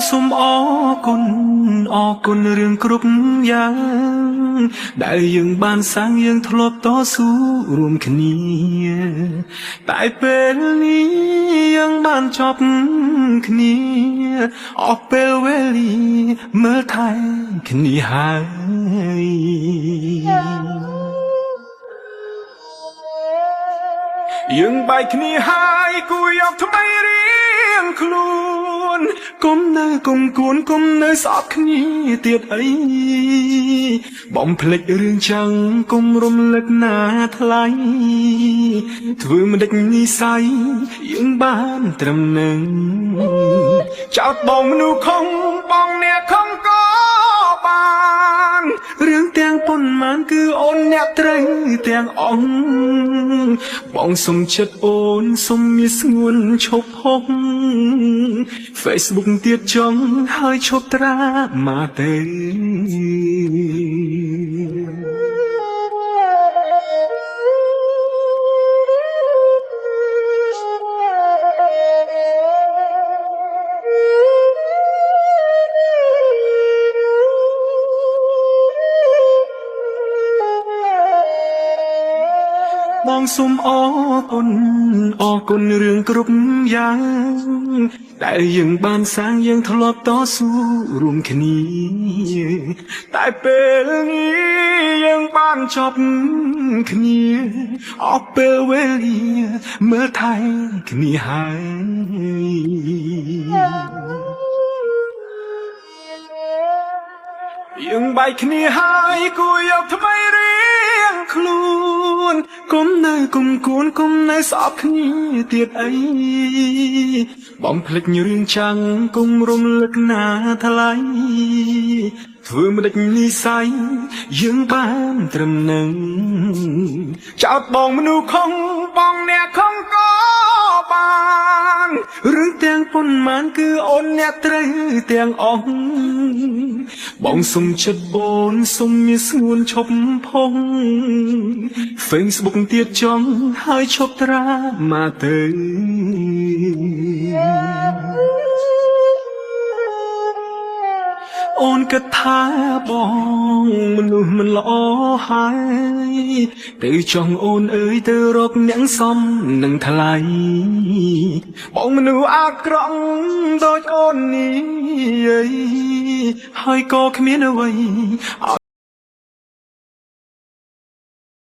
សូមអរគុណរឿងគ្រប់យ៉ាងដែលយើងបានសាងយើងធ្លាប់តស៊ូរួមគ្នាតែពេលនេះយើងបានចប់គ្នាអស់ពេលវេលាមើលថែគ្នាហើយយើងបែកគ្នាហើយគួរយកថ្មីរៀងខ្លួនគុំនៅគុំគួនគុំនៅស្អប់គ្នាទៀតអីបំភ្លេចរឿងចឹងគុំរំលឹកណាថ្លៃធ្វើមិនដេចនិស័យយើងបានត្រឹមនឹងចោតបងមនុស្សខំបងអ្នកខំក៏បានរឿងទាំងប៉ុន្មានគឺអូនអ្នកត្រូវទាំងអង្គបងសុំចិត្តអូនសុំមានស្ងួនឈប់ហុក Facebook ទៀតចង់ហើយឈប់ត្រាមកទេបងសូមអរគុណរឿងគ្រប់យ៉ាងដែលយើងបានសាងយើងធ្លាប់តស៊ូរួមគ្នាតែពេលនេះយើងបានចប់គ្នាអស់ពេលវេលាមើលថែគ្នាហើយយើងបែកគ្នាហើយគួរយកថ្មីរៀងខ្លួនគុំនៅគុំគួនគុំនៅស្អប់គ្នាទៀតអីបំភ្លេចរឿងចាំងគុំរំលឹកណាថ្លៃធ្វើមិនដេចនិស័យយើងបានត្រឹមនឹងចោតបងមនុស្សខំបងអ្នកខំក៏បានរឿងទាំងប៉ុន្មានគឺអូនអ្នកត្រូវទាំងអង្គបងសុំចិត្តអូនសុំមានស្ងួនឈប់ផុង Facebook ទៀតចង់ហើយឈប់ត្រាមកទៅអូនគិតថាបងមនុស្សមិនល្អហើយទៅចង់អូនអើយទៅរកអ្នកសមនឹងថ្លៃបងមនុស្សអាក្រក់ដូចអូននេះហើយក៏គ្មានអ្វី